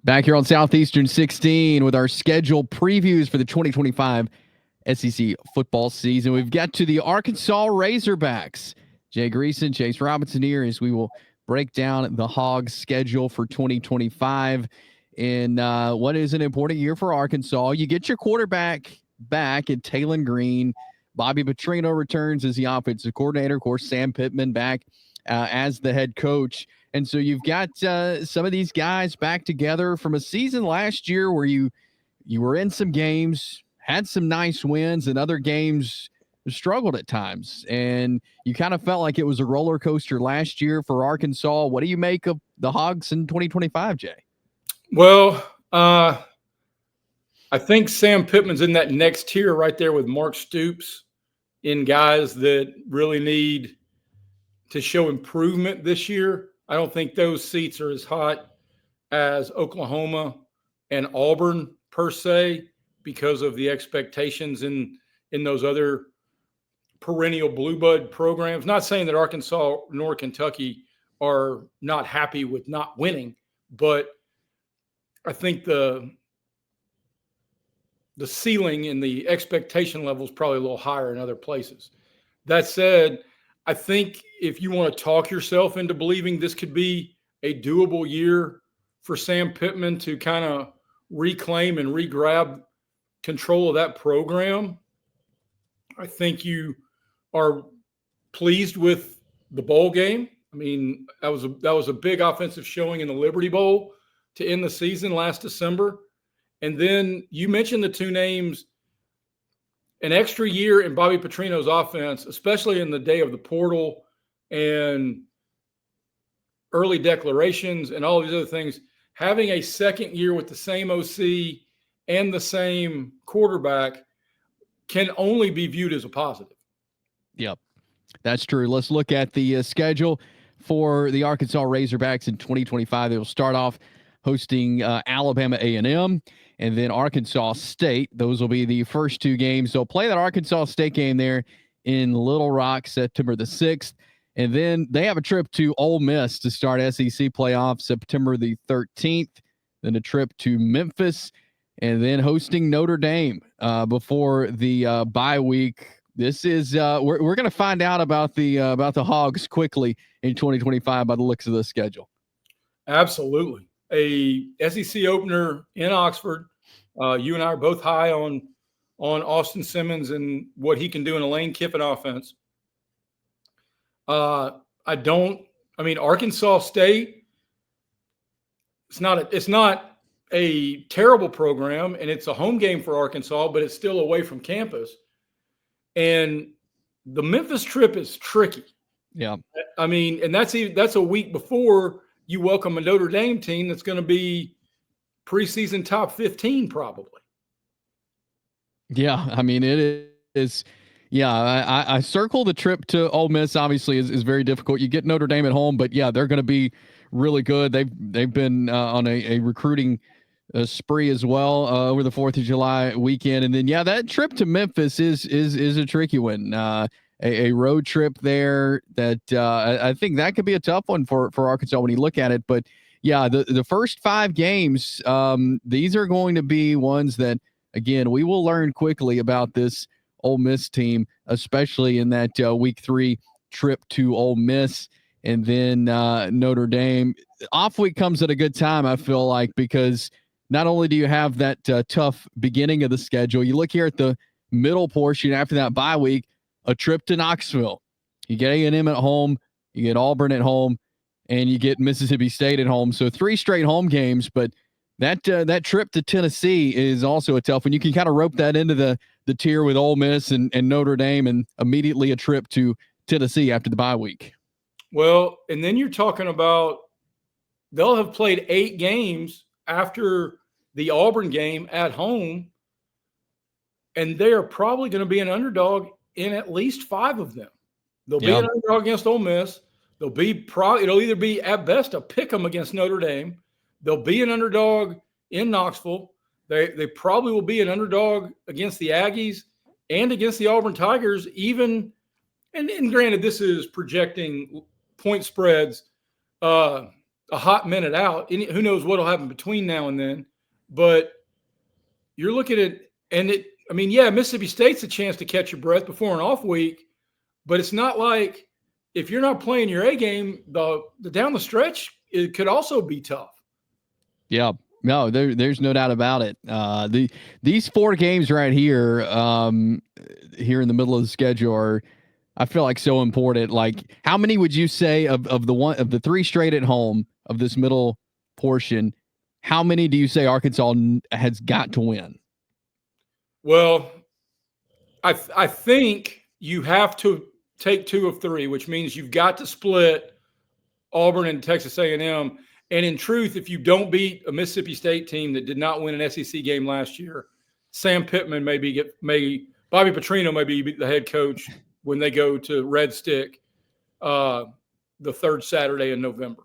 Back here on Southeastern 16 with our schedule previews for the 2025 SEC football season. We've got to the Arkansas Razorbacks. Jay Greeson, Chase Robinson here as we will break down the Hogs schedule for 2025 in what is an important year for Arkansas. You get your quarterback back at Talon Green. Bobby Petrino returns as the offensive coordinator. Of course, Sam Pittman back as the head coach. And so you've got some of these guys back together from a season last year where you were in some games, had some nice wins, and other games struggled at times. And you kind of felt like it was a roller coaster last year for Arkansas. What do you make of the Hogs in 2025, Jay? Well, I think Sam Pittman's in that next tier right there with Mark Stoops in guys that really need to show improvement this year. I don't think those seats are as hot as Oklahoma and Auburn per se because of the expectations in those other perennial blue blood programs. Not saying that Arkansas nor Kentucky are not happy with not winning, but I think the ceiling and the expectation level is probably a little higher in other places. That said, I think if you want to talk yourself into believing this could be a doable year for Sam Pittman to kind of reclaim and re-grab control of that program, I think you are pleased with the bowl game. I mean, that was a big offensive showing in the Liberty Bowl to end the season last December. And then you mentioned the two names. An extra year in Bobby Petrino's offense, especially in the day of the portal and early declarations and all these other things, having a second year with the same OC and the same quarterback can only be viewed as a positive. Yep, that's true. Let's look at the schedule for the Arkansas Razorbacks in 2025. They will start off hosting Alabama A&M and then Arkansas State. Those will be the first two games. They'll play that Arkansas State game there in Little Rock, September the 6th. And then they have a trip to Ole Miss to start SEC playoffs September the 13th. Then a trip to Memphis and then hosting Notre Dame before the bye week. This is we're going to find out about the Hogs quickly in 2025 by the looks of the schedule. Absolutely. A SEC opener in Oxford. You and I are both high on Austin Simmons and what he can do in a Lane Kiffin offense. Arkansas State, it's not a terrible program, and it's a home game for Arkansas, but it's still away from campus. And the Memphis trip is tricky. Yeah. I mean, and that's a week before you welcome a Notre Dame team that's going to be preseason top 15 probably. Yeah, I mean, it is. Yeah, I circle the trip to Ole Miss. Obviously, is very difficult. You get Notre Dame at home, but yeah, they're going to be really good. They've been on a recruiting spree as well over the 4th of July weekend, and then that trip to Memphis is a tricky one. A road trip there that I think that could be a tough one for Arkansas when you look at it. But yeah, the first 5 games, these are going to be ones that, again, we will learn quickly about this Ole Miss team, especially in that week 3 trip to Ole Miss and then Notre Dame. Off week comes at a good time, I feel like, because not only do you have that tough beginning of the schedule, you look here at the middle portion after that bye week, a trip to Knoxville. You get A&M at home, you get Auburn at home, and you get Mississippi State at home. So 3 straight home games, but that trip to Tennessee is also a tough one. You can kind of rope that into the tier with Ole Miss and Notre Dame, and immediately a trip to Tennessee after the bye week. Well, and then you're talking about they'll have played 8 games after the Auburn game at home, and they are probably going to be an underdog in at least 5 of them. They'll be an underdog against Ole Miss. It'll either be at best a pick 'em against Notre Dame. They'll be an underdog in Knoxville. They probably will be an underdog against the Aggies and against the Auburn Tigers, even. And granted, this is projecting point spreads. a hot minute out. Who knows what'll happen between now and then? But you're looking at Mississippi State's a chance to catch your breath before an off week, but it's not like if you're not playing your A game, the down the stretch, it could also be tough. Yeah. No, there's no doubt about it. These 4 games right here, here in the middle of the schedule are, I feel like, so important. Like, how many would you say of the 3 straight at home of this middle portion? How many do you say Arkansas has got to win? Well, I think you have to take 2 of 3, which means you've got to split Auburn and Texas A&M. And in truth, if you don't beat a Mississippi State team that did not win an SEC game last year, Sam Pittman Bobby Petrino may be the head coach when they go to Red Stick the 3rd Saturday in November.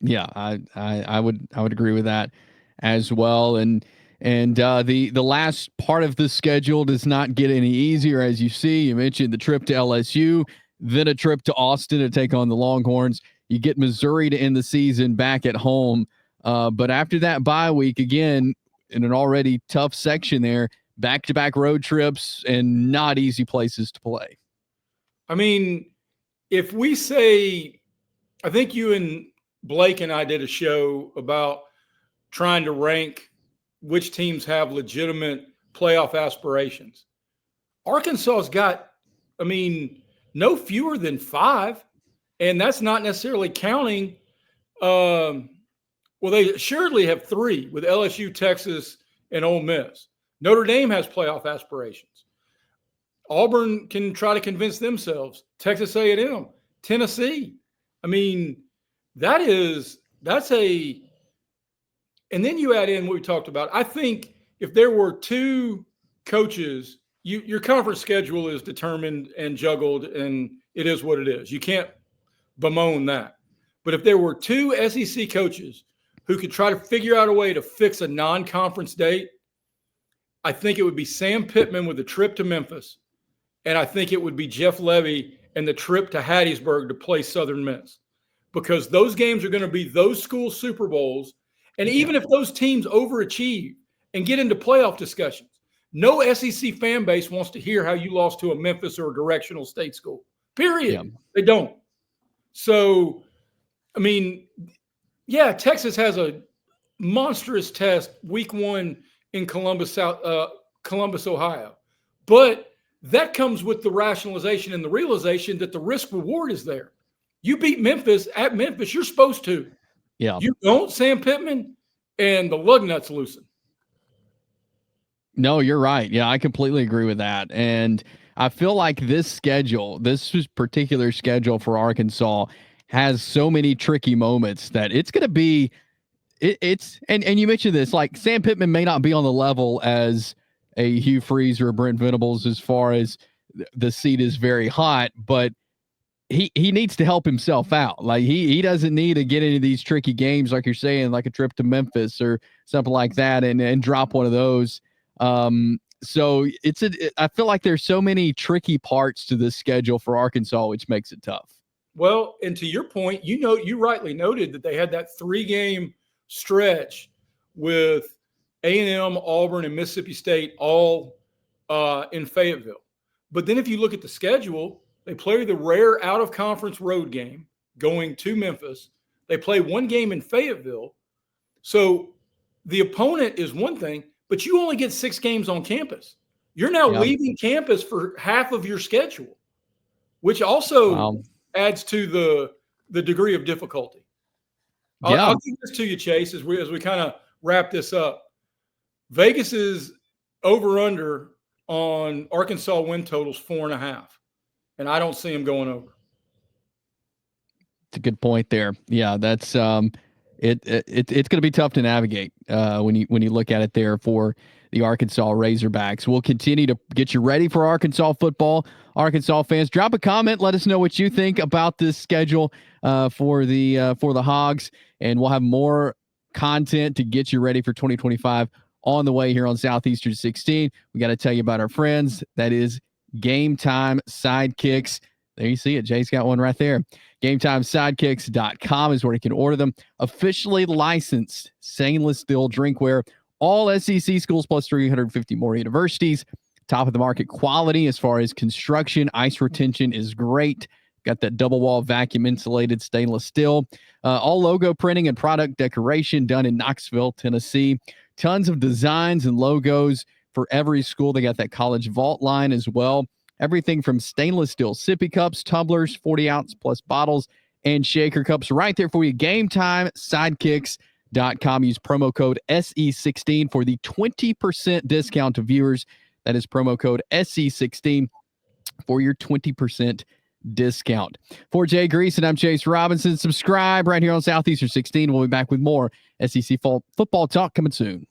Yeah, I would agree with that as well. And the last part of the schedule does not get any easier, as you see. You mentioned the trip to LSU, then a trip to Austin to take on the Longhorns. You get Missouri to end the season back at home. But after that bye week, again, in an already tough section there, back-to-back road trips and not easy places to play. I mean, if we say, I think you and Blake and I did a show about trying to rank which teams have legitimate playoff aspirations. Arkansas's got, no fewer than 5. And that's not necessarily counting. They assuredly have 3 with LSU, Texas, and Ole Miss. Notre Dame has playoff aspirations. Auburn can try to convince themselves. Texas A&M, Tennessee. That's a. And then you add in what we talked about. I think if there were 2 coaches, your conference schedule is determined and juggled, and it is what it is. You can't bemoan that. But if there were 2 SEC coaches who could try to figure out a way to fix a non-conference date, I think it would be Sam Pittman with the trip to Memphis, and I think it would be Jeff Levy and the trip to Hattiesburg to play Southern Miss, because those games are going to be those school Super Bowls. And even if those teams overachieve and get into playoff discussions, no SEC fan base wants to hear how you lost to a Memphis or a directional state school, period. Yeah. They don't. So, Texas has a monstrous test week 1 in Columbus, Ohio. But that comes with the rationalization and the realization that the risk reward is there. You beat Memphis at Memphis, you're supposed to. Yeah. You don't, Sam Pittman, and the lug nuts loosen. No, you're right. Yeah, I completely agree with that. And I feel like this particular schedule for Arkansas has so many tricky moments that it's going to be and you mentioned this, like Sam Pittman may not be on the level as a Hugh Freeze or a Brent Venables as far as the seat is very hot, but he needs to help himself out. Like he doesn't need to get into these tricky games, like you're saying, like a trip to Memphis or something like that and drop one of those. So I feel like there's so many tricky parts to this schedule for Arkansas, which makes it tough. Well, and to your point, you rightly noted that they had that 3-game stretch with A&M, Auburn, and Mississippi State all in Fayetteville. But then if you look at the schedule, they play the rare out-of-conference road game going to Memphis. They play 1 game in Fayetteville. So the opponent is one thing, but you only get 6 games on campus. You're now leaving campus for half of your schedule, which also adds to the degree of difficulty. I'll give this to you, Chase, as we kind of wrap this up. Vegas's over-under on Arkansas win totals 4.5, and I don't see them going over. It's a good point there. Yeah, that's it's going to be tough to navigate when you look at it there for the Arkansas Razorbacks. We'll continue to get you ready for Arkansas football. Arkansas fans, drop a comment. Let us know what you think about this schedule for the Hogs, and we'll have more content to get you ready for 2025 on the way here on Southeastern 16. We got to tell you about our friends. That is Game Time Sidekicks. There you see it. Jay's got one right there. GameTimeSidekicks.com is where you can order them. Officially licensed stainless steel drinkware. All SEC schools plus 350 more universities. Top of the market quality as far as construction. Ice retention is great. Got that double wall vacuum insulated stainless steel. All logo printing and product decoration done in Knoxville, Tennessee. Tons of designs and logos for every school. They got that college vault line as well. Everything from stainless steel sippy cups, tumblers, 40-ounce plus bottles, and shaker cups right there for you. GameTimeSidekicks.com. Use promo code SE16 for the 20% discount to viewers. That is promo code SE16 for your 20% discount. For Jay Greeson, I'm Chase Robinson. Subscribe right here on Southeastern 16. We'll be back with more SEC football talk coming soon.